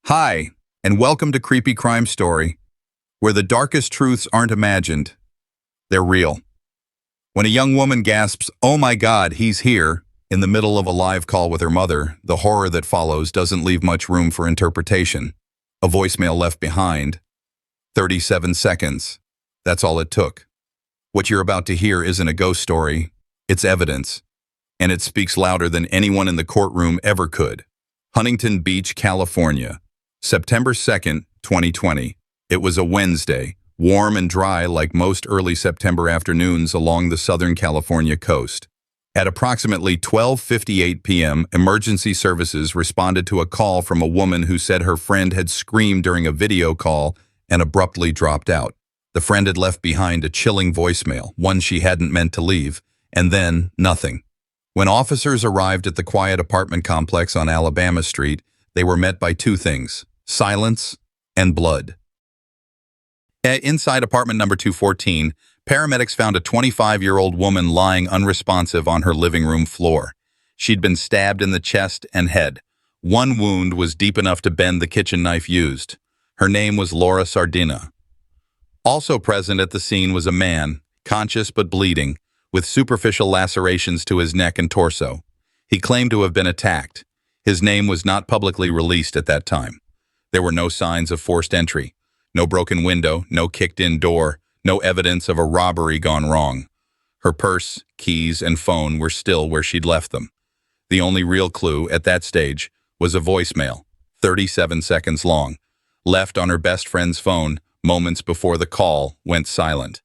Hi, and welcome to Creepy Crime Story, where the darkest truths aren't imagined, they're real. When a young woman gasps, "Oh my God, he's here," in the middle of a live call with her mother, the horror that follows doesn't leave much room for interpretation. A voicemail left behind. 37 seconds. That's all it took. What you're about to hear isn't a ghost story, it's evidence. And it speaks louder than anyone in the courtroom ever could. Huntington Beach, California. September 2nd, 2020. It was a Wednesday, warm and dry like most early September afternoons along the Southern California coast. At approximately 12:58 p.m., emergency services responded to a call from a woman who said her friend had screamed during a video call and abruptly dropped out. The friend had left behind a chilling voicemail, one she hadn't meant to leave, and then nothing. When officers arrived at the quiet apartment complex on Alabama Street, they were met by two things: silence and blood. Inside apartment number 214, paramedics found a 25-year-old woman lying unresponsive on her living room floor. She'd been stabbed in the chest and head. One wound was deep enough to bend the kitchen knife used. Her name was Laura Sardina. Also present at the scene was a man, conscious but bleeding, with superficial lacerations to his neck and torso. He claimed to have been attacked. His name was not publicly released at that time. There were no signs of forced entry, no broken window, no kicked-in door, no evidence of a robbery gone wrong. Her purse, keys, and phone were still where she'd left them. The only real clue at that stage was a voicemail, 37 seconds long, left on her best friend's phone moments before the call went silent.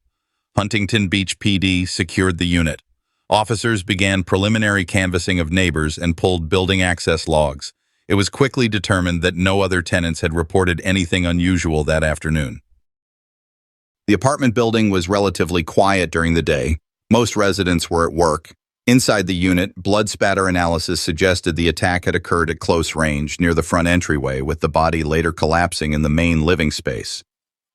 Huntington Beach PD secured the unit. Officers began preliminary canvassing of neighbors and pulled building access logs. It was quickly determined that no other tenants had reported anything unusual that afternoon. The apartment building was relatively quiet during the day. Most residents were at work. Inside the unit, blood spatter analysis suggested the attack had occurred at close range near the front entryway, with the body later collapsing in the main living space.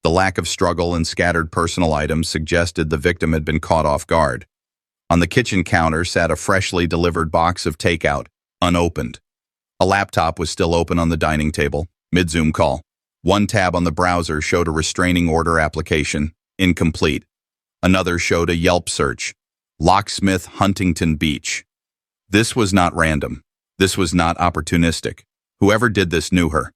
The lack of struggle and scattered personal items suggested the victim had been caught off guard. On the kitchen counter sat a freshly delivered box of takeout, unopened. A laptop was still open on the dining table, mid-Zoom call. One tab on the browser showed a restraining order application, incomplete. Another showed a Yelp search, Locksmith Huntington Beach. This was not random. This was not opportunistic. Whoever did this knew her,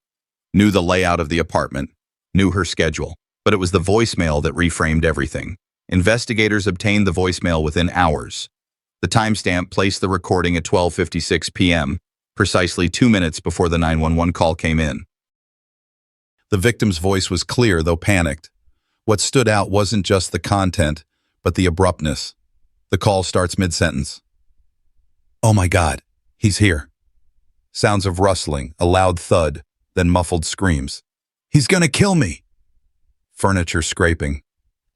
knew the layout of the apartment, knew her schedule. But it was the voicemail that reframed everything. Investigators obtained the voicemail within hours. The timestamp placed the recording at 12:56 p.m., precisely 2 minutes before the 911 call came in. The victim's voice was clear, though panicked. What stood out wasn't just the content, but the abruptness. The call starts mid-sentence. "Oh my God, he's here." Sounds of rustling, a loud thud, then muffled screams. "He's gonna kill me!" Furniture scraping.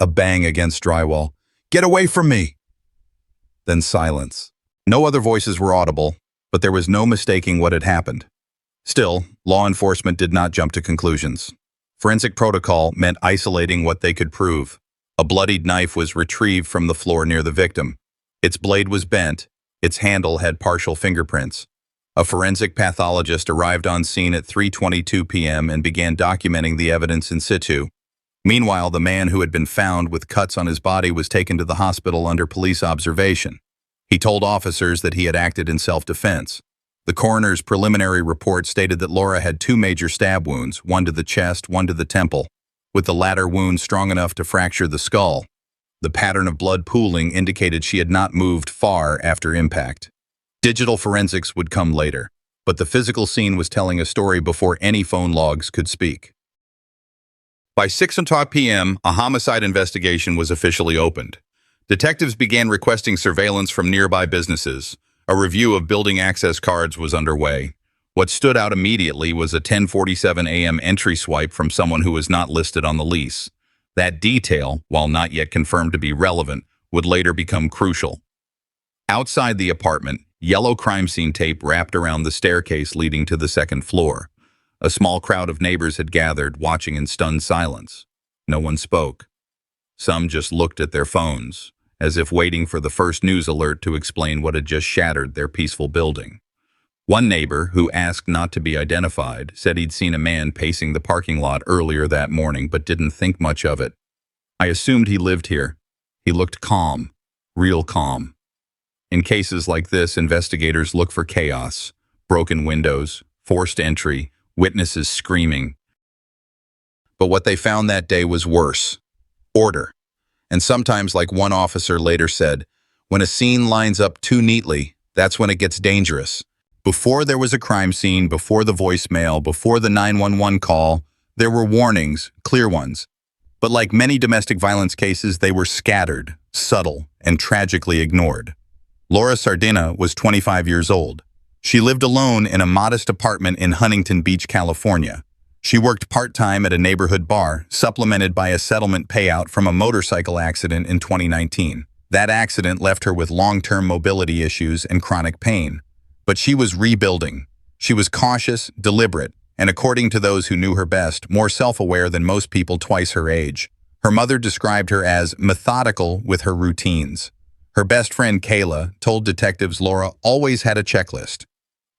A bang against drywall. "Get away from me!" Then silence. No other voices were audible, but there was no mistaking what had happened. Still, law enforcement did not jump to conclusions. Forensic protocol meant isolating what they could prove. A bloodied knife was retrieved from the floor near the victim. Its blade was bent. Its handle had partial fingerprints. A forensic pathologist arrived on scene at 3:22 p.m. and began documenting the evidence in situ. Meanwhile, the man who had been found with cuts on his body was taken to the hospital under police observation. He told officers that he had acted in self-defense. The coroner's preliminary report stated that Laura had 2 major stab wounds, one to the chest, one to the temple, with the latter wound strong enough to fracture the skull. The pattern of blood pooling indicated she had not moved far after impact. Digital forensics would come later, but the physical scene was telling a story before any phone logs could speak. By 6:00 p.m., a homicide investigation was officially opened. Detectives began requesting surveillance from nearby businesses. A review of building access cards was underway. What stood out immediately was a 10:47 a.m. entry swipe from someone who was not listed on the lease. That detail, while not yet confirmed to be relevant, would later become crucial. Outside the apartment, yellow crime scene tape wrapped around the staircase leading to the second floor. A small crowd of neighbors had gathered, watching in stunned silence. No one spoke. Some just looked at their phones, as if waiting for the first news alert to explain what had just shattered their peaceful building. One neighbor, who asked not to be identified, said he'd seen a man pacing the parking lot earlier that morning but didn't think much of it. I assumed he lived here. He looked calm, real calm. In cases like this, investigators look for chaos, broken windows, forced entry, witnesses screaming. But what they found that day was worse. Order. And sometimes, like one officer later said, when a scene lines up too neatly, that's when it gets dangerous. Before there was a crime scene, before the voicemail, before the 911 call, there were warnings, clear ones. But like many domestic violence cases, they were scattered, subtle, and tragically ignored. Laura Sardina was 25 years old. She lived alone in a modest apartment in Huntington Beach, California. She worked part-time at a neighborhood bar, supplemented by a settlement payout from a motorcycle accident in 2019. That accident left her with long-term mobility issues and chronic pain. But she was rebuilding. She was cautious, deliberate, and according to those who knew her best, more self-aware than most people twice her age. Her mother described her as methodical with her routines. Her best friend, K.i.l.l, told detectives Laura always had a checklist.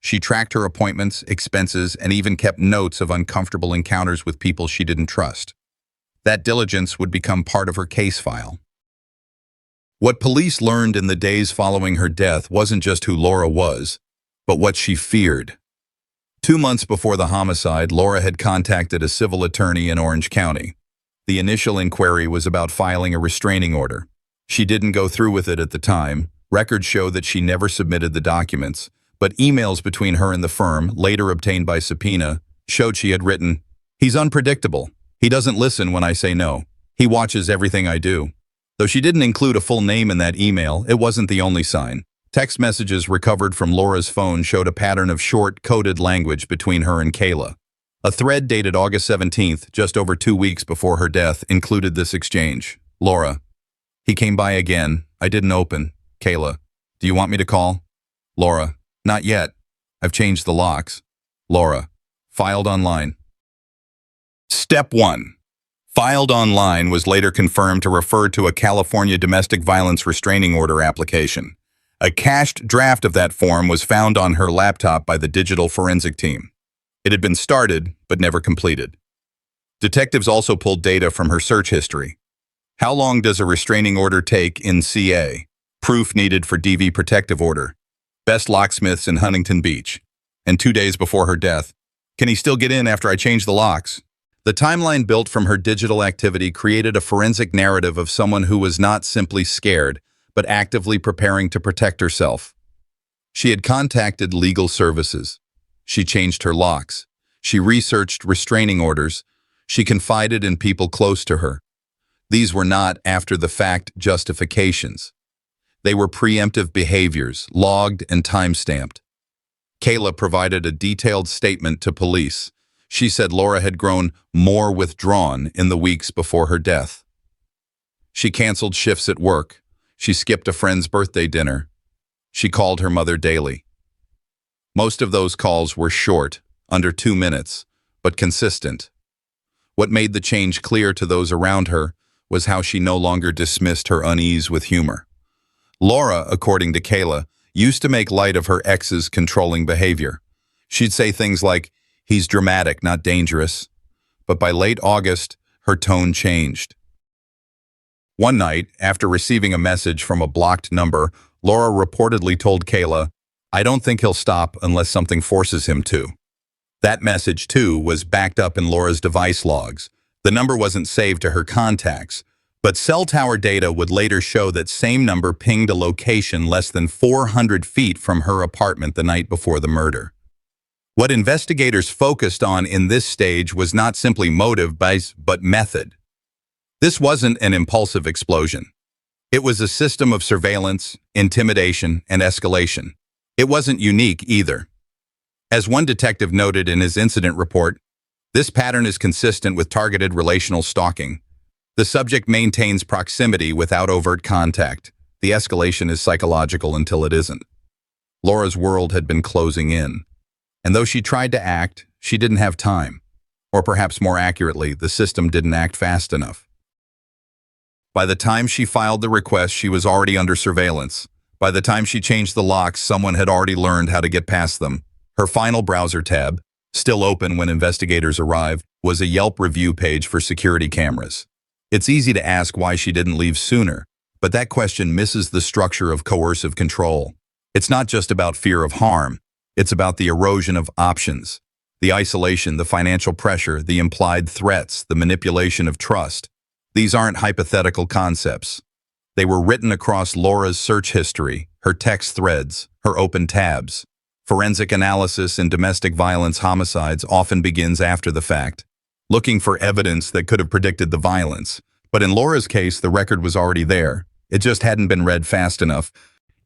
She tracked her appointments, expenses, and even kept notes of uncomfortable encounters with people she didn't trust. That diligence would become part of her case file. What police learned in the days following her death wasn't just who Laura was, but what she feared. 2 months before the homicide, Laura had contacted a civil attorney in Orange County. The initial inquiry was about filing a restraining order. She didn't go through with it at the time. Records show that she never submitted the documents, but emails between her and the firm, later obtained by subpoena, showed she had written, "He's unpredictable. He doesn't listen when I say no. He watches everything I do." Though she didn't include a full name in that email, it wasn't the only sign. Text messages recovered from Laura's phone showed a pattern of short, coded language between her and K.i.l.l. A thread dated August 17th, just over 2 weeks before her death, included this exchange. Laura: "He came by again. I didn't open. K.i.l.l: Do you want me to call?" Laura: "Not yet. I've changed the locks." Laura: "Filed online." Step 1. Filed online was later confirmed to refer to a California domestic violence restraining order application. A cached draft of that form was found on her laptop by the digital forensic team. It had been started, but never completed. Detectives also pulled data from her search history. How long does a restraining order take in CA? Proof needed for DV protective order. Best locksmiths in Huntington Beach. And 2 days before her death. Can he still get in after I change the locks? The timeline built from her digital activity created a forensic narrative of someone who was not simply scared, but actively preparing to protect herself. She had contacted legal services. She changed her locks. She researched restraining orders. She confided in people close to her. These were not after-the-fact justifications. They were preemptive behaviors, logged and time-stamped. K.i.l.l provided a detailed statement to police. She said Laura had grown more withdrawn in the weeks before her death. She canceled shifts at work. She skipped a friend's birthday dinner. She called her mother daily. Most of those calls were short, under 2 minutes, but consistent. What made the change clear to those around her was how she no longer dismissed her unease with humor. Laura, according to K.i.l.l, used to make light of her ex's controlling behavior. She'd say things like, "He's dramatic, not dangerous." But by late August, her tone changed. One night, after receiving a message from a blocked number, Laura reportedly told K.i.l.l, "I don't think he'll stop unless something forces him to." That message, too, was backed up in Laura's device logs. The number wasn't saved to her contacts, but cell tower data would later show that same number pinged a location less than 400 feet from her apartment the night before the murder. What investigators focused on in this stage was not simply motive, but method. This wasn't an impulsive explosion. It was a system of surveillance, intimidation, and escalation. It wasn't unique either. As one detective noted in his incident report, this pattern is consistent with targeted relational stalking. The subject maintains proximity without overt contact. The escalation is psychological until it isn't. Laura's world had been closing in. And though she tried to act, she didn't have time. Or perhaps more accurately, the system didn't act fast enough. By the time she filed the request, she was already under surveillance. By the time she changed the locks, someone had already learned how to get past them. Her final browser tab, still open when investigators arrived, was a Yelp review page for security cameras. It's easy to ask why she didn't leave sooner, but that question misses the structure of coercive control. It's not just about fear of harm. It's about the erosion of options, the isolation, the financial pressure, the implied threats, the manipulation of trust. These aren't hypothetical concepts. They were written across Laura's search history, her text threads, her open tabs. Forensic analysis in domestic violence homicides often begins after the fact, looking for evidence that could have predicted the violence. But in Laura's case, the record was already there. It just hadn't been read fast enough.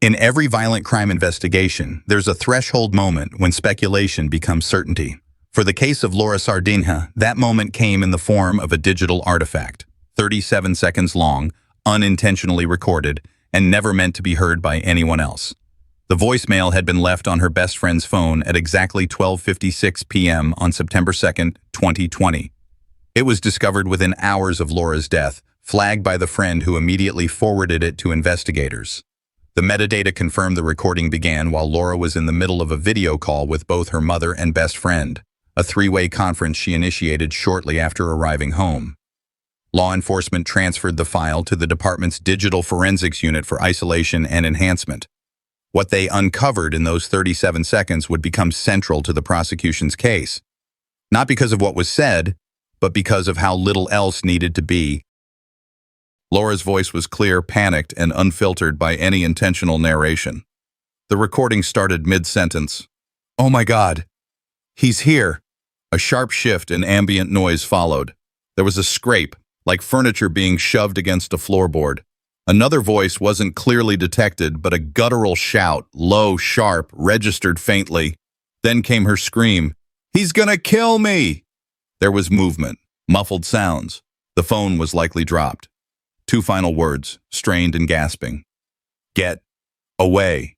In every violent crime investigation, there's a threshold moment when speculation becomes certainty. For the case of Laura Sardinha, that moment came in the form of a digital artifact, 37 seconds long, unintentionally recorded, and never meant to be heard by anyone else. The voicemail had been left on her best friend's phone at exactly 12:56 p.m. on September 2nd, 2020. It was discovered within hours of Laura's death, flagged by the friend who immediately forwarded it to investigators. The metadata confirmed the recording began while Laura was in the middle of a video call with both her mother and best friend, a three-way conference she initiated shortly after arriving home. Law enforcement transferred the file to the department's digital forensics unit for isolation and enhancement. What they uncovered in those 37 seconds would become central to the prosecution's case, not because of what was said, but because of how little else needed to be. Laura's voice was clear, panicked, and unfiltered by any intentional narration. The recording started mid-sentence. "Oh my God, he's here." A sharp shift in ambient noise followed. There was a scrape, like furniture being shoved against a floorboard. Another voice wasn't clearly detected, but a guttural shout, low, sharp, registered faintly. Then came her scream, "He's gonna kill me!" There was movement, muffled sounds. The phone was likely dropped. Two final words, strained and gasping. "Get away."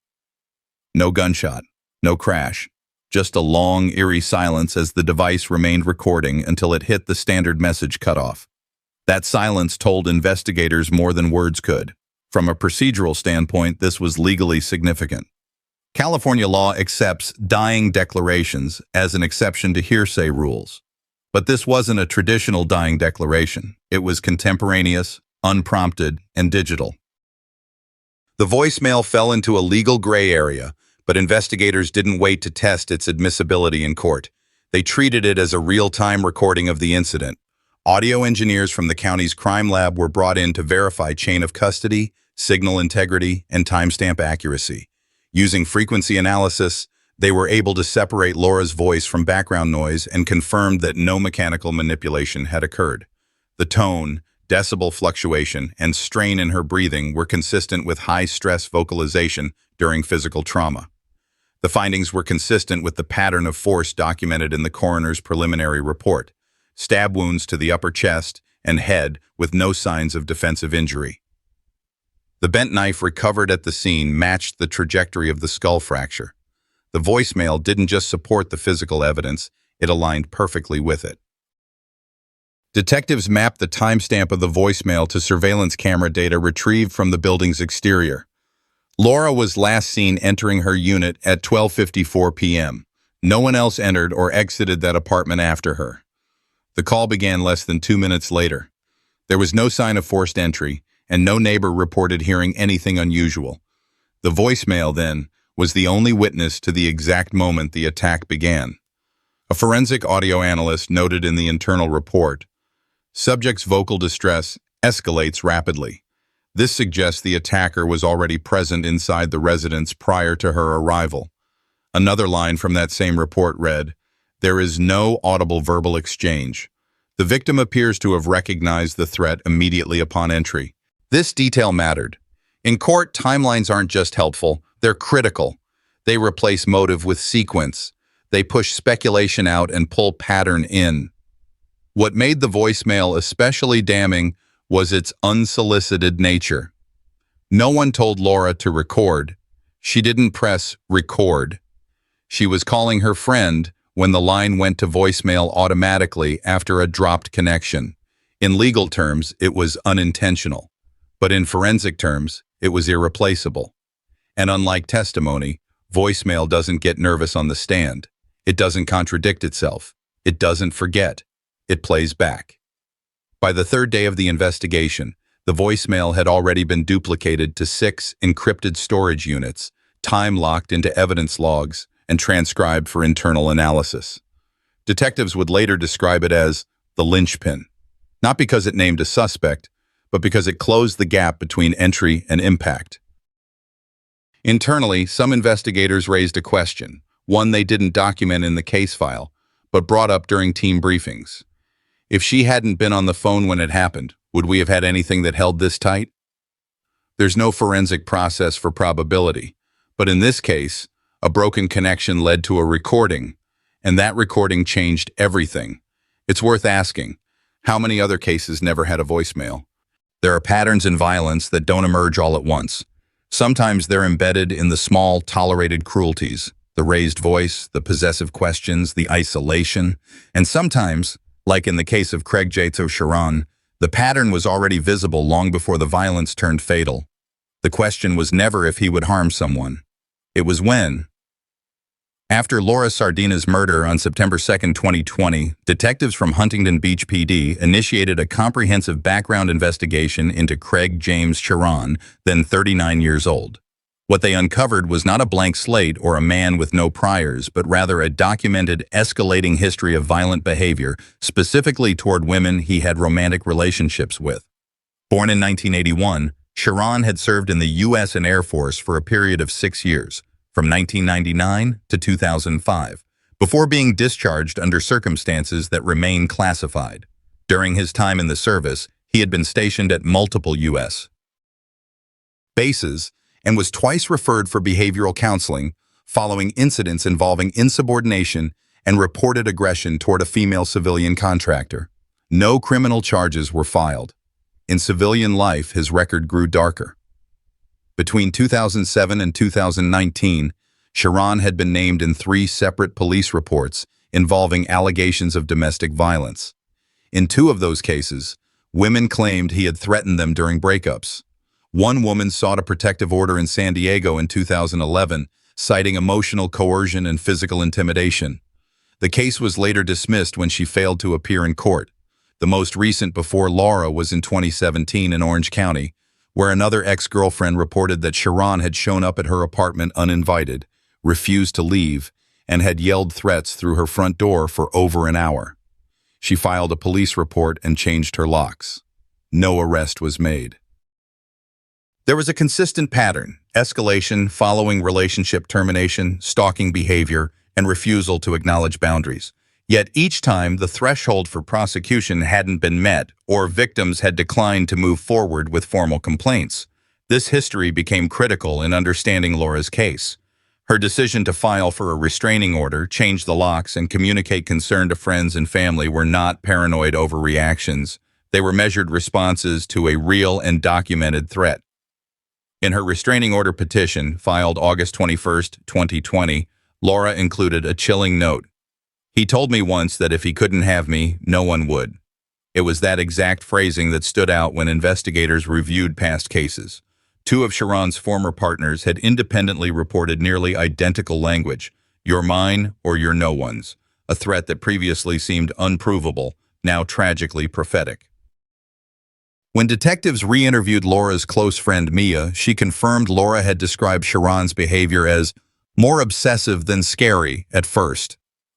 No gunshot, no crash. Just a long, eerie silence as the device remained recording until it hit the standard message cutoff. That silence told investigators more than words could. From a procedural standpoint, this was legally significant. California law accepts dying declarations as an exception to hearsay rules. But this wasn't a traditional dying declaration. It was contemporaneous, unprompted, and digital. The voicemail fell into a legal gray area, but investigators didn't wait to test its admissibility in court. They treated it as a real-time recording of the incident. Audio engineers from the county's crime lab were brought in to verify chain of custody, signal integrity, and timestamp accuracy. Using frequency analysis, they were able to separate Laura's voice from background noise and confirmed that no mechanical manipulation had occurred. The tone, decibel fluctuation, and strain in her breathing were consistent with high-stress vocalization during physical trauma. The findings were consistent with the pattern of force documented in the coroner's preliminary report. Stab wounds to the upper chest and head with no signs of defensive injury. The bent knife recovered at the scene matched the trajectory of the skull fracture. The voicemail didn't just support the physical evidence, it aligned perfectly with it. Detectives mapped the timestamp of the voicemail to surveillance camera data retrieved from the building's exterior. Laura was last seen entering her unit at 12:54 p.m. No one else entered or exited that apartment after her. The call began less than 2 minutes later. There was no sign of forced entry, and no neighbor reported hearing anything unusual. The voicemail, then, was the only witness to the exact moment the attack began. A forensic audio analyst noted in the internal report, "Subject's vocal distress escalates rapidly. This suggests the attacker was already present inside the residence prior to her arrival." Another line from that same report read, "There is no audible verbal exchange. The victim appears to have recognized the threat immediately upon entry." This detail mattered. In court, timelines aren't just helpful, they're critical. They replace motive with sequence. They push speculation out and pull pattern in. What made the voicemail especially damning was its unsolicited nature. No one told Laura to record. She didn't press record. She was calling her friend when the line went to voicemail automatically after a dropped connection. In legal terms, it was unintentional, but in forensic terms, it was irreplaceable. And unlike testimony, Voicemail doesn't get nervous on the stand. It doesn't contradict itself. It doesn't forget. It plays back. By the third day of the investigation, the voicemail had already been duplicated to 6 encrypted storage units, time-locked into evidence logs, and transcribed for internal analysis. Detectives would later describe it as the linchpin, not because it named a suspect, but because it closed the gap between entry and impact. Internally, some investigators raised a question, one they didn't document in the case file, but brought up during team briefings. If she hadn't been on the phone when it happened, would we have had anything that held this tight? There's no forensic process for probability, but in this case, a broken connection led to a recording, and that recording changed everything. It's worth asking, how many other cases never had a voicemail? There are patterns in violence that don't emerge all at once. Sometimes they're embedded in the small, tolerated cruelties, the raised voice, the possessive questions, the isolation, and sometimes, like in the case of K.i.l.l, Chiron, the pattern was already visible long before the violence turned fatal. The question was never if he would harm someone. It was when. After Laura Sardina's murder on September 2, 2020, detectives from Huntington Beach PD initiated a comprehensive background investigation into Craig James Chiron, then 39 years old. What they uncovered was not a blank slate or a man with no priors, but rather a documented, escalating history of violent behavior, specifically toward women he had romantic relationships with. Born in 1981, Chiron had served in the U.S. and Air Force for a period of 6 years, from 1999 to 2005, before being discharged under circumstances that remain classified. During his time in the service, he had been stationed at multiple U.S. bases and was twice referred for behavioral counseling following incidents involving insubordination and reported aggression toward a female civilian contractor. No criminal charges were filed. In civilian life, his record grew darker. Between 2007 and 2019, Chiron had been named in 3 separate police reports involving allegations of domestic violence. In 2 of those cases, women claimed he had threatened them during breakups. One woman sought a protective order in San Diego in 2011, citing emotional coercion and physical intimidation. The case was later dismissed when she failed to appear in court. The most recent before Laura was in 2017 in Orange County, where another ex-girlfriend reported that Chiron had shown up at her apartment uninvited, refused to leave, and had yelled threats through her front door for over an hour. She filed a police report and changed her locks. No arrest was made. There was a consistent pattern: escalation following relationship termination, stalking behavior, and refusal to acknowledge boundaries. Yet each time, the threshold for prosecution hadn't been met, or victims had declined to move forward with formal complaints. This history became critical in understanding Laura's case. Her decision to file for a restraining order, change the locks, and communicate concern to friends and family were not paranoid overreactions. They were measured responses to a real and documented threat. In her restraining order petition, filed August 21, 2020, Laura included a chilling note. "He told me once that if he couldn't have me, no one would." It was that exact phrasing that stood out when investigators reviewed past cases. 2 of Chiron's former partners had independently reported nearly identical language: "You're mine or you're no one's," a threat that previously seemed unprovable, now tragically prophetic. When detectives re-interviewed Laura's close friend Mia, she confirmed Laura had described Chiron's behavior as more obsessive than scary at first.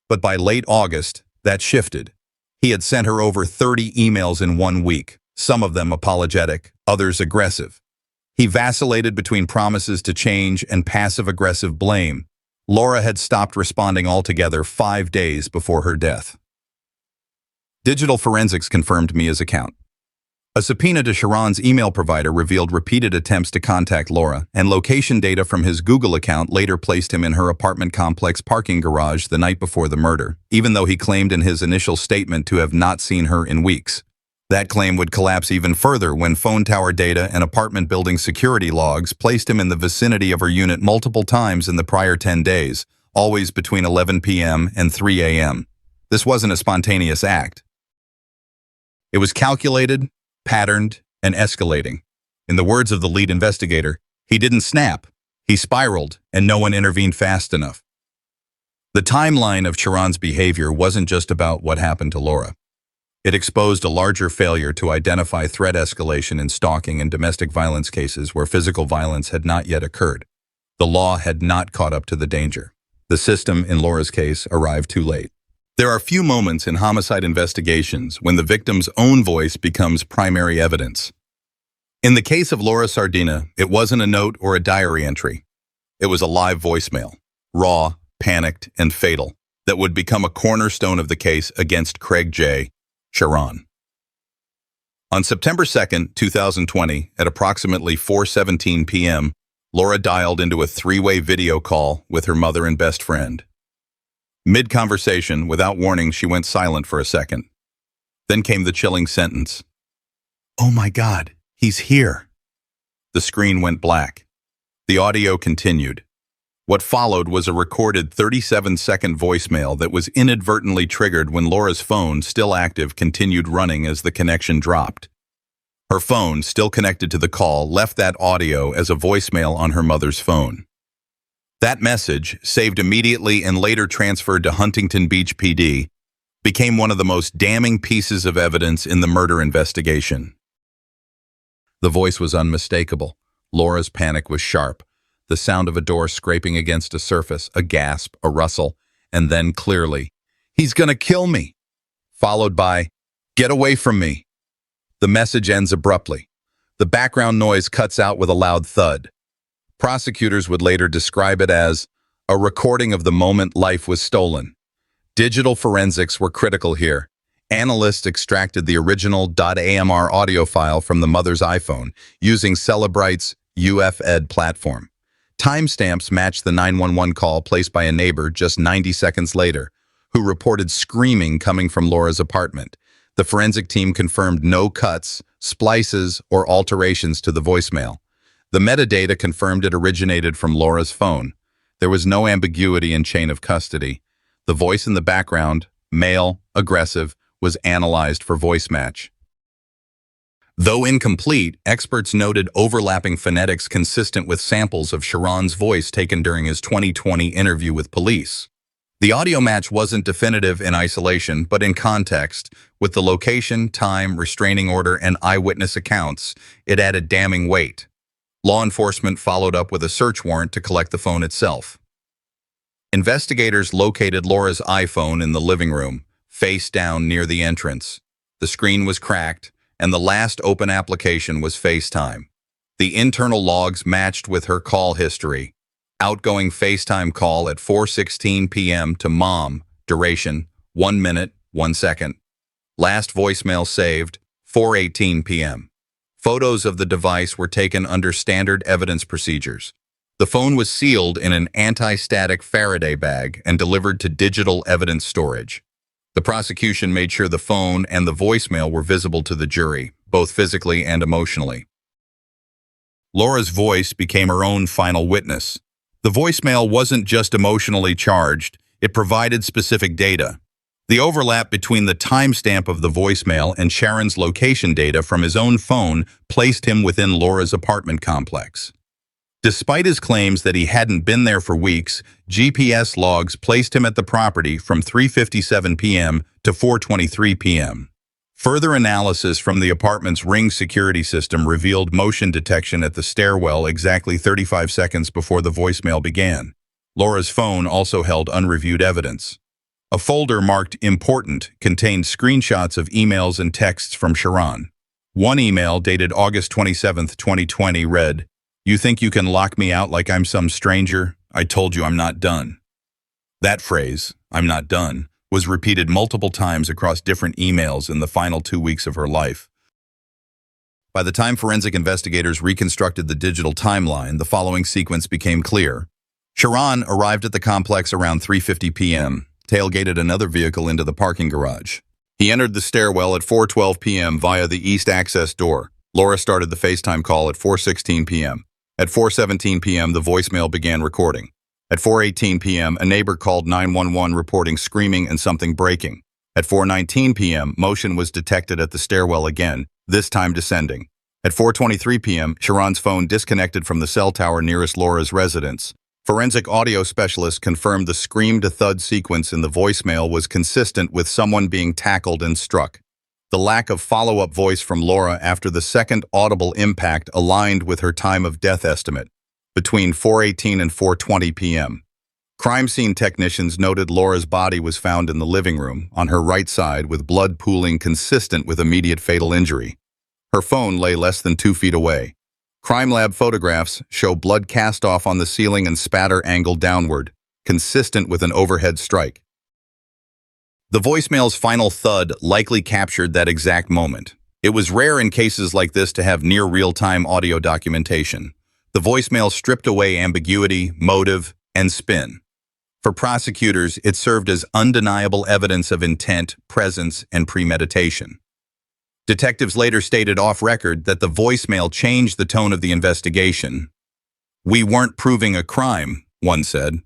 But by late August, that shifted. He had sent her over 30 emails in 1 week, some of them apologetic, others aggressive. He vacillated between promises to change and passive-aggressive blame. Laura had stopped responding altogether 5 days before her death. Digital forensics confirmed Mia's account. A subpoena to Chiron's email provider revealed repeated attempts to contact Laura, and location data from his Google account later placed him in her apartment complex parking garage the night before the murder, even though he claimed in his initial statement to have not seen her in weeks. That claim would collapse even further when phone tower data and apartment building security logs placed him in the vicinity of her unit multiple times in the prior 10 days, always between 11 p.m. and 3 a.m. This wasn't a spontaneous act. It was calculated, patterned, and escalating. In the words of the lead investigator, he didn't snap. He spiraled, and no one intervened fast enough. The timeline of Chiron's behavior wasn't just about what happened to Laura. It exposed a larger failure to identify threat escalation in stalking and domestic violence cases where physical violence had not yet occurred. The law had not caught up to the danger. The system, in Laura's case, arrived too late. There are few moments in homicide investigations when the victim's own voice becomes primary evidence. In the case of Laura Sardina, it wasn't a note or a diary entry. It was a live voicemail, raw, panicked, and fatal, that would become a cornerstone of the case against Craig J. Chiron. On September 2, 2020, at approximately 4:17 p.m., Laura dialed into a three-way video call with her mother and best friend. Mid-conversation, without warning, she went silent for a second. Then came the chilling sentence. "Oh my God, he's here." The screen went black. The audio continued. What followed was a recorded 37-second voicemail that was inadvertently triggered when Laura's phone, still active, continued running as the connection dropped. Her phone, still connected to the call, left that audio as a voicemail on her mother's phone. That message, saved immediately and later transferred to Huntington Beach PD, became one of the most damning pieces of evidence in the murder investigation. The voice was unmistakable. Laura's panic was sharp. The sound of a door scraping against a surface, a gasp, a rustle, and then clearly, "He's gonna kill me," followed by, "Get away from me." The message ends abruptly. The background noise cuts out with a loud thud. Prosecutors would later describe it as a recording of the moment life was stolen. Digital forensics were critical here. Analysts extracted the original .amr audio file from the mother's iPhone using Cellebrite's UFED platform. Timestamps matched the 911 call placed by a neighbor just 90 seconds later, who reported screaming coming from Laura's apartment. The forensic team confirmed no cuts, splices, or alterations to the voicemail. The metadata confirmed it originated from Laura's phone. There was no ambiguity in chain of custody. The voice in the background, male, aggressive, was analyzed for voice match. Though incomplete, experts noted overlapping phonetics consistent with samples of Chiron's voice taken during his 2020 interview with police. The audio match wasn't definitive in isolation, but in context, with the location, time, restraining order, and eyewitness accounts, it added damning weight. Law enforcement followed up with a search warrant to collect the phone itself. Investigators located Laura's iPhone in the living room, face down near the entrance. The screen was cracked, and the last open application was FaceTime. The internal logs matched with her call history. Outgoing FaceTime call at 4:16 p.m. to mom, duration 1 minute, 1 second. Last voicemail saved, 4:18 p.m. Photos of the device were taken under standard evidence procedures. The phone was sealed in an anti-static Faraday bag and delivered to digital evidence storage. The prosecution made sure the phone and the voicemail were visible to the jury, both physically and emotionally. Laura's voice became her own final witness. The voicemail wasn't just emotionally charged, it provided specific data. The overlap between the timestamp of the voicemail and Chiron's location data from his own phone placed him within Laura's apartment complex. Despite his claims that he hadn't been there for weeks, GPS logs placed him at the property from 3:57 p.m. to 4:23 p.m. Further analysis from the apartment's Ring security system revealed motion detection at the stairwell exactly 35 seconds before the voicemail began. Laura's phone also held unreviewed evidence. A folder marked Important contained screenshots of emails and texts from Chiron. One email dated August 27, 2020 read, "You think you can lock me out like I'm some stranger? I told you I'm not done." That phrase, "I'm not done," was repeated multiple times across different emails in the final 2 weeks of her life. By the time forensic investigators reconstructed the digital timeline, the following sequence became clear. Chiron arrived at the complex around 3:50 p.m., tailgated another vehicle into the parking garage. He entered the stairwell at 4:12 p.m. via the east access door. Laura started the FaceTime call at 4:16 p.m. At 4:17 p.m., the voicemail began recording. At 4:18 p.m., a neighbor called 911 reporting screaming and something breaking. At 4:19 p.m., motion was detected at the stairwell again, this time descending. At 4:23 p.m., Chiron's phone disconnected from the cell tower nearest Laura's residence. Forensic audio specialists confirmed the scream-to-thud sequence in the voicemail was consistent with someone being tackled and struck. The lack of follow-up voice from Laura after the second audible impact aligned with her time of death estimate, between 4:18 and 4:20 p.m. Crime scene technicians noted Laura's body was found in the living room, on her right side, with blood pooling consistent with immediate fatal injury. Her phone lay less than 2 feet away. Crime lab photographs show blood cast off on the ceiling and spatter angled downward, consistent with an overhead strike. The voicemail's final thud likely captured that exact moment. It was rare in cases like this to have near real-time audio documentation. The voicemail stripped away ambiguity, motive, and spin. For prosecutors, it served as undeniable evidence of intent, presence, and premeditation. Detectives later stated off-record that the voicemail changed the tone of the investigation. "We weren't proving a crime," one said.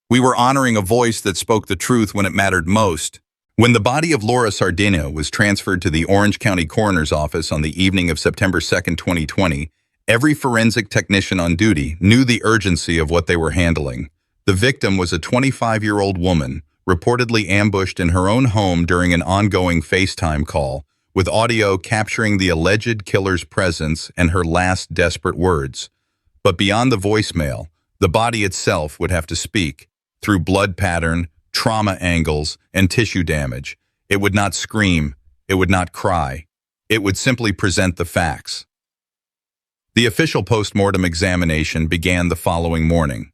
"We were honoring a voice that spoke the truth when it mattered most." When the body of Laura Sardina was transferred to the Orange County Coroner's Office on the evening of September 2, 2020, every forensic technician on duty knew the urgency of what they were handling. The victim was a 25-year-old woman, reportedly ambushed in her own home during an ongoing FaceTime call, with audio capturing the alleged killer's presence and her last desperate words. But beyond the voicemail, the body itself would have to speak, through blood pattern, trauma angles, and tissue damage. It would not scream. It would not cry. It would simply present the facts. The official post-mortem examination began the following morning.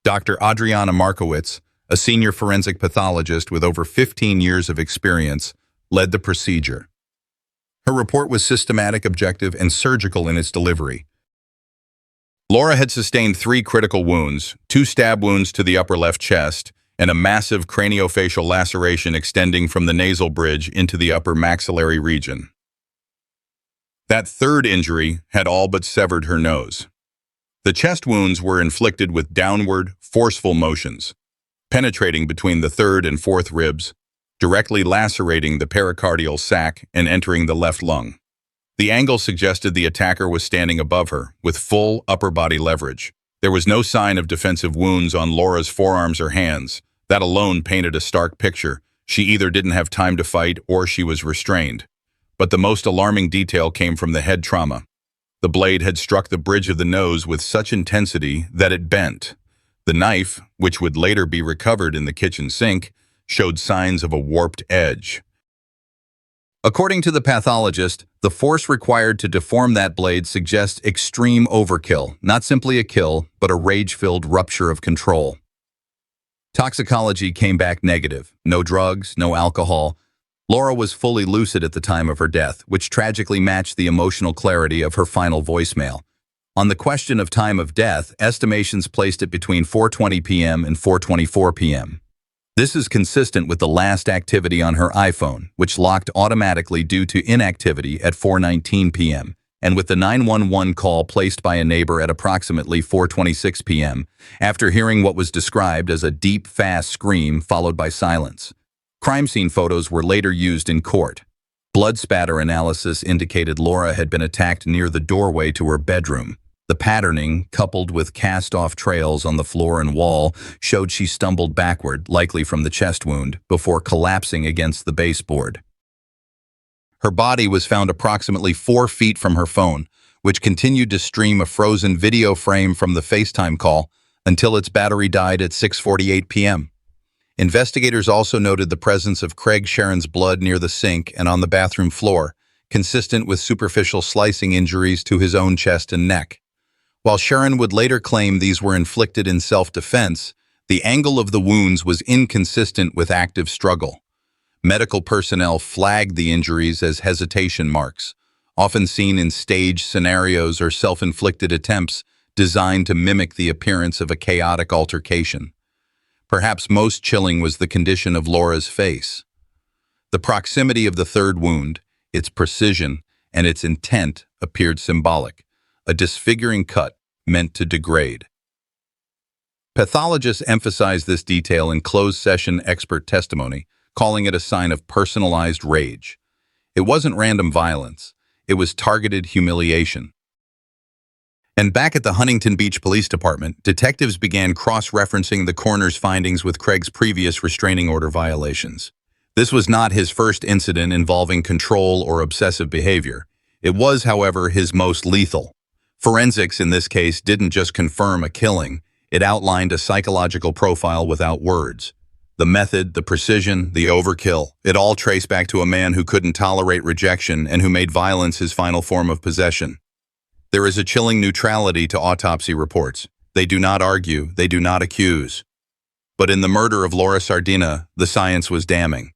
Dr. Adriana Markowitz, a senior forensic pathologist with over 15 years of experience, led the procedure. Her report was systematic, objective, and surgical in its delivery. Laura had sustained 3 critical wounds, 2 stab wounds to the upper left chest, and a massive craniofacial laceration extending from the nasal bridge into the upper maxillary region. That third injury had all but severed her nose. The chest wounds were inflicted with downward, forceful motions, penetrating between the third and fourth ribs, directly lacerating the pericardial sac and entering the left lung. The angle suggested the attacker was standing above her, with full upper body leverage. There was no sign of defensive wounds on Laura's forearms or hands. That alone painted a stark picture. She either didn't have time to fight or she was restrained. But the most alarming detail came from the head trauma. The blade had struck the bridge of the nose with such intensity that it bent. The knife, which would later be recovered in the kitchen sink, showed signs of a warped edge. According to the pathologist, the force required to deform that blade suggests extreme overkill, not simply a kill, but a rage-filled rupture of control. Toxicology came back negative. No drugs, no alcohol. Laura was fully lucid at the time of her death, which tragically matched the emotional clarity of her final voicemail. On the question of time of death, estimations placed it between 4:20 p.m. and 4:24 p.m. This is consistent with the last activity on her iPhone, which locked automatically due to inactivity at 4:19 p.m., and with the 911 call placed by a neighbor at approximately 4:26 p.m., after hearing what was described as a deep, fast scream followed by silence. Crime scene photos were later used in court. Blood spatter analysis indicated Laura had been attacked near the doorway to her bedroom. The patterning, coupled with cast-off trails on the floor and wall, showed she stumbled backward, likely from the chest wound, before collapsing against the baseboard. Her body was found approximately 4 feet from her phone, which continued to stream a frozen video frame from the FaceTime call until its battery died at 6:48 p.m. Investigators also noted the presence of Craig Sharon's blood near the sink and on the bathroom floor, consistent with superficial slicing injuries to his own chest and neck. While Chiron would later claim these were inflicted in self-defense, the angle of the wounds was inconsistent with active struggle. Medical personnel flagged the injuries as hesitation marks, often seen in staged scenarios or self-inflicted attempts designed to mimic the appearance of a chaotic altercation. Perhaps most chilling was the condition of Laura's face. The proximity of the third wound, its precision, and its intent appeared symbolic, a disfiguring cut meant to degrade. Pathologists emphasized this detail in closed-session expert testimony, calling it a sign of personalized rage. It wasn't random violence. It was targeted humiliation. And back at the Huntington Beach Police Department, detectives began cross-referencing the coroner's findings with Craig's previous restraining order violations. This was not his first incident involving control or obsessive behavior. It was, however, his most lethal. Forensics in this case didn't just confirm a killing, it outlined a psychological profile without words. The method, the precision, the overkill, it all traced back to a man who couldn't tolerate rejection and who made violence his final form of possession. There is a chilling neutrality to autopsy reports. They do not argue, they do not accuse. But in the murder of Laura Sardina, the science was damning.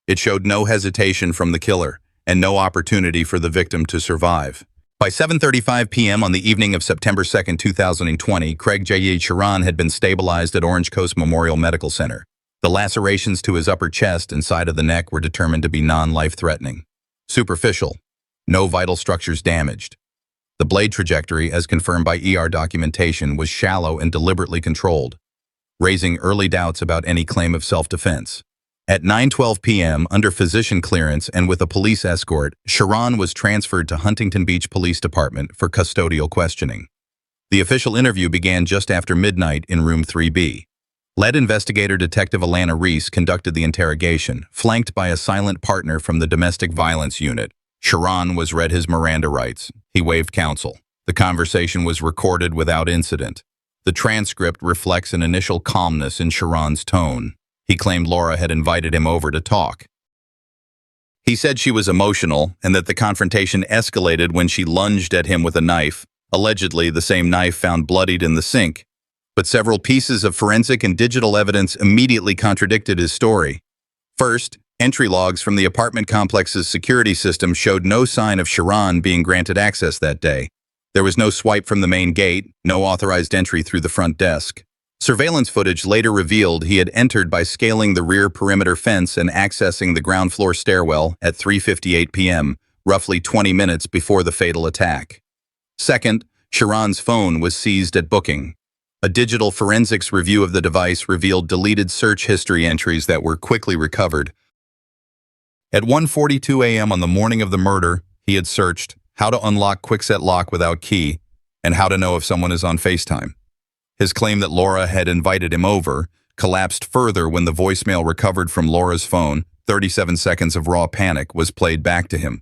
It showed no hesitation from the killer, and no opportunity for the victim to survive. By 7:35 p.m. on the evening of September 2, 2020, Craig J. Chiron had been stabilized at Orange Coast Memorial Medical Center. The lacerations to his upper chest and side of the neck were determined to be non-life-threatening. Superficial. No vital structures damaged. The blade trajectory, as confirmed by ER documentation, was shallow and deliberately controlled, raising early doubts about any claim of self-defense. At 9:12 p.m., under physician clearance and with a police escort, Chiron was transferred to Huntington Beach Police Department for custodial questioning. The official interview began just after midnight in room 3B. Lead investigator Detective Alana Reese conducted the interrogation, flanked by a silent partner from the Domestic Violence Unit. Chiron was read his Miranda rights. He waived counsel. The conversation was recorded without incident. The transcript reflects an initial calmness in Chiron's tone. He claimed Laura had invited him over to talk. He said she was emotional and that the confrontation escalated when she lunged at him with a knife, allegedly the same knife found bloodied in the sink. But several pieces of forensic and digital evidence immediately contradicted his story. First, entry logs from the apartment complex's security system showed no sign of Chiron being granted access that day. There was no swipe from the main gate, no authorized entry through the front desk. Surveillance footage later revealed he had entered by scaling the rear perimeter fence and accessing the ground floor stairwell at 3:58 p.m., roughly 20 minutes before the fatal attack. Second, Chiron's phone was seized at booking. A digital forensics review of the device revealed deleted search history entries that were quickly recovered. At 1:42 a.m. on the morning of the murder, he had searched how to unlock quickset lock without key and how to know if someone is on FaceTime. His claim that Laura had invited him over collapsed further when the voicemail recovered from Laura's phone, 37 seconds of raw panic, was played back to him.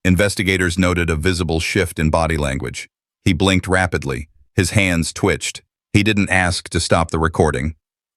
Investigators noted a visible shift in body language. He blinked rapidly. His hands twitched. He didn't ask to stop the recording.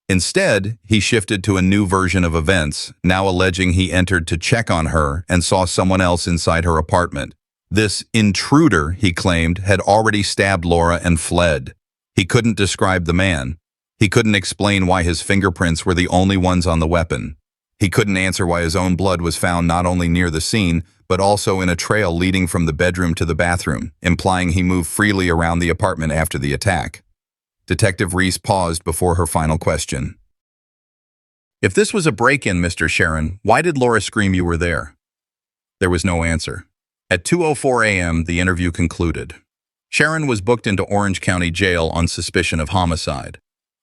Instead, he shifted to a new version of events, now alleging he entered to check on her and saw someone else inside her apartment. This intruder, he claimed, had already stabbed Laura and fled. He couldn't describe the man. He couldn't explain why his fingerprints were the only ones on the weapon. He couldn't answer why his own blood was found not only near the scene, but also in a trail leading from the bedroom to the bathroom, implying he moved freely around the apartment after the attack. Detective Reese paused before her final question. "If this was a break-in, Mr. Chiron, why did Laura scream you were there?" There was no answer. At 2:04 a.m., the interview concluded. Chiron was booked into Orange County Jail on suspicion of homicide.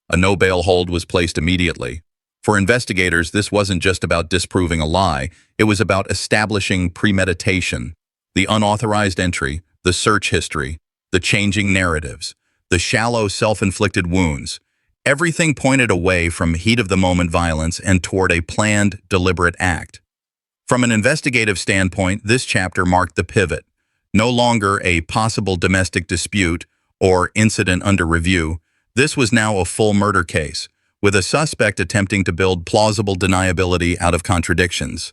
A no-bail hold was placed immediately. For investigators, this wasn't just about disproving a lie, it was about establishing premeditation. The unauthorized entry, the search history, the changing narratives, the shallow self-inflicted wounds. Everything pointed away from heat-of-the-moment violence and toward a planned, deliberate act. From an investigative standpoint, this chapter marked the pivot. No longer a possible domestic dispute or incident under review, this was now a full murder case, with a suspect attempting to build plausible deniability out of contradictions.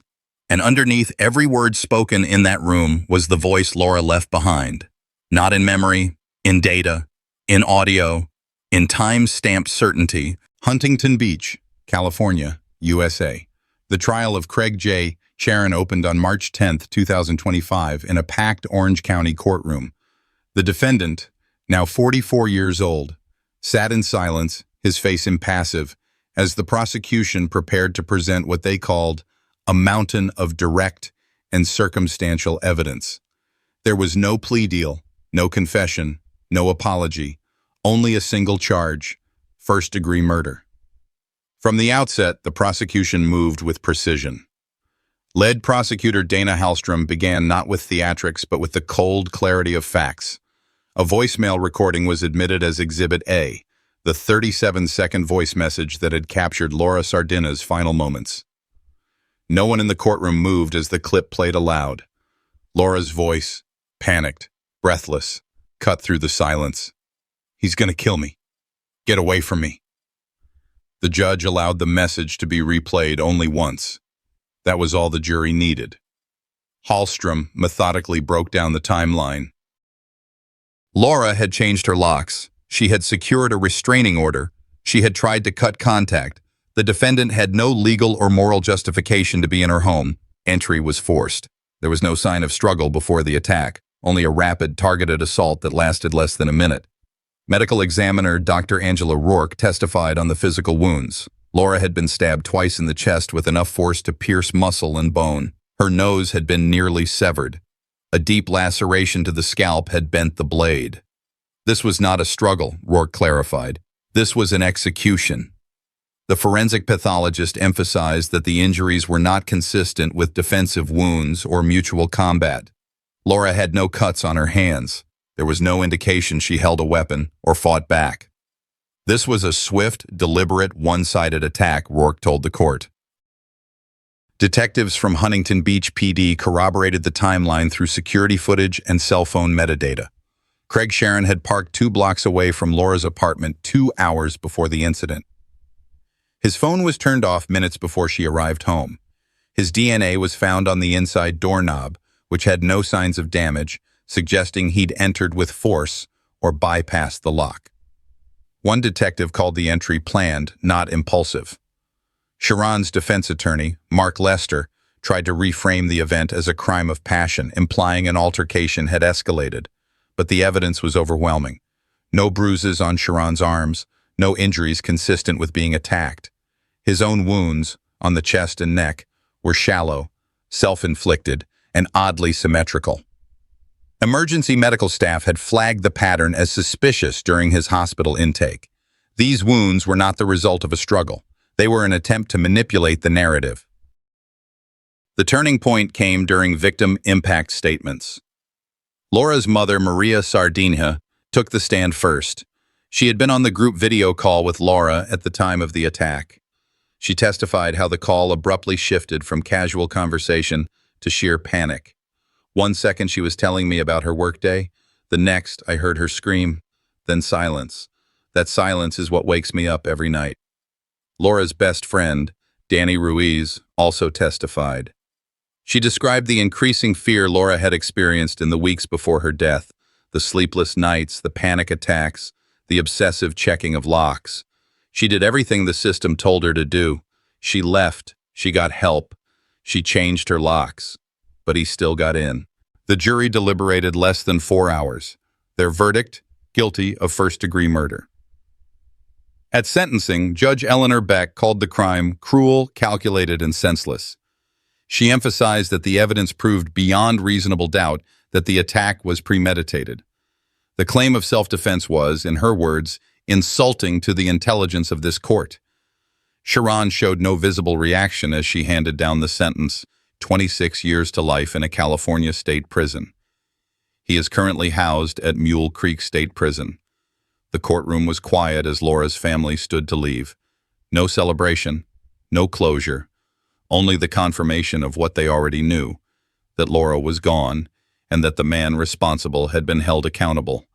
And underneath every word spoken in that room was the voice Laura left behind. Not in memory, in data, in audio, in time-stamped certainty. Huntington Beach, California, USA. The trial of Craig J. Chiron opened on March 10, 2025, in a packed Orange County courtroom. The defendant, now 44 years old, sat in silence, his face impassive, as the prosecution prepared to present what they called a mountain of direct and circumstantial evidence. There was no plea deal, no confession, no apology, only a single charge: first-degree murder. From the outset, the prosecution moved with precision. Lead prosecutor Dana Hallstrom began not with theatrics but with the cold clarity of facts. A voicemail recording was admitted as Exhibit A, the 37-second voice message that had captured Laura Sardina's final moments. No one in the courtroom moved as the clip played aloud. Laura's voice, panicked, breathless, cut through the silence. "He's gonna kill me. Get away from me." The judge allowed the message to be replayed only once. That was all the jury needed. Hallstrom methodically broke down the timeline. Laura had changed her locks. She had secured a restraining order. She had tried to cut contact. The defendant had no legal or moral justification to be in her home. Entry was forced. There was no sign of struggle before the attack, only a rapid, targeted assault that lasted less than a minute. Medical examiner Dr. Angela Rourke testified on the physical wounds. Laura had been stabbed twice in the chest with enough force to pierce muscle and bone. Her nose had been nearly severed. A deep laceration to the scalp had bent the blade. This was not a struggle, Rourke clarified. This was an execution. The forensic pathologist emphasized that the injuries were not consistent with defensive wounds or mutual combat. Laura had no cuts on her hands. There was no indication she held a weapon or fought back. This was a swift, deliberate, one-sided attack, Rourke told the court. Detectives from Huntington Beach PD corroborated the timeline through security footage and cell phone metadata. Craig Chiron had parked 2 blocks away from Laura's apartment 2 hours before the incident. His phone was turned off minutes before she arrived home. His DNA was found on the inside doorknob, which had no signs of damage, suggesting he'd entered with force or bypassed the lock. One detective called the entry planned, not impulsive. Chiron's defense attorney, Mark Lester, tried to reframe the event as a crime of passion, implying an altercation had escalated. But the evidence was overwhelming. No bruises on Chiron's arms, no injuries consistent with being attacked. His own wounds, on the chest and neck, were shallow, self-inflicted, and oddly symmetrical. Emergency medical staff had flagged the pattern as suspicious during his hospital intake. These wounds were not the result of a struggle. They were an attempt to manipulate the narrative. The turning point came during victim impact statements. Laura's mother, Maria Sardina, took the stand first. She had been on the group video call with Laura at the time of the attack. She testified how the call abruptly shifted from casual conversation to sheer panic. One second she was telling me about her workday. The next, I heard her scream, then silence. That silence is what wakes me up every night. Laura's best friend, Danny Ruiz, also testified. She described the increasing fear Laura had experienced in the weeks before her death, the sleepless nights, the panic attacks, the obsessive checking of locks. She did everything the system told her to do. She left, she got help, she changed her locks, but he still got in. The jury deliberated less than 4 hours. Their verdict, guilty of first-degree murder. At sentencing, Judge Eleanor Beck called the crime cruel, calculated, and senseless. She emphasized that the evidence proved beyond reasonable doubt that the attack was premeditated. The claim of self-defense was, in her words, insulting to the intelligence of this court. Chiron showed no visible reaction as she handed down the sentence, 26 years to life in a California state prison. He is currently housed at Mule Creek State Prison. The courtroom was quiet as Laura's family stood to leave. No celebration, no closure, only the confirmation of what they already knew, that Laura was gone and that the man responsible had been held accountable.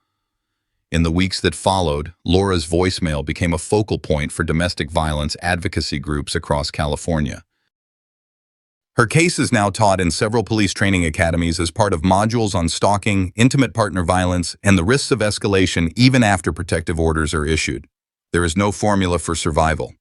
In the weeks that followed, Laura's voicemail became a focal point for domestic violence advocacy groups across California. Her case is now taught in several police training academies as part of modules on stalking, intimate partner violence, and the risks of escalation even after protective orders are issued. There is no formula for survival.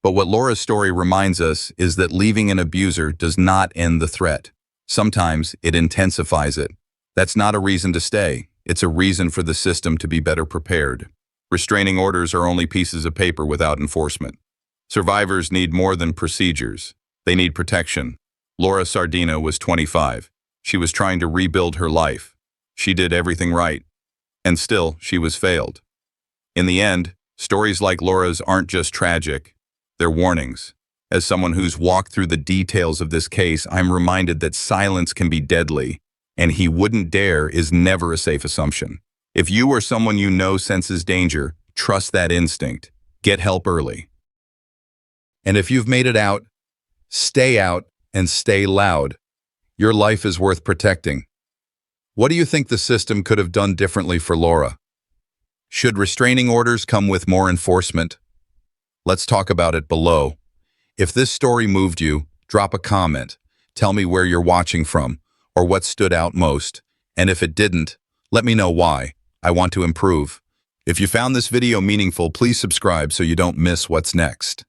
But what Laura's story reminds us is that leaving an abuser does not end the threat. Sometimes it intensifies it. That's not a reason to stay. It's a reason for the system to be better prepared. Restraining orders are only pieces of paper without enforcement. Survivors need more than procedures. They need protection. Laura Sardina was 25. She was trying to rebuild her life. She did everything right. And still, she was failed. In the end, stories like Laura's aren't just tragic. They're warnings. As someone who's walked through the details of this case, I'm reminded that silence can be deadly, and he wouldn't dare is never a safe assumption. If you or someone you know senses danger, trust that instinct. Get help early. And if you've made it out and stay loud. Your life is worth protecting. What do you think the system could have done differently for Laura? Should restraining orders come with more enforcement? Let's talk about it below. If this story moved you, drop a comment. Tell me where you're watching from or what stood out most. And if it didn't, let me know why. I want to improve. If you found this video meaningful, please subscribe so you don't miss what's next.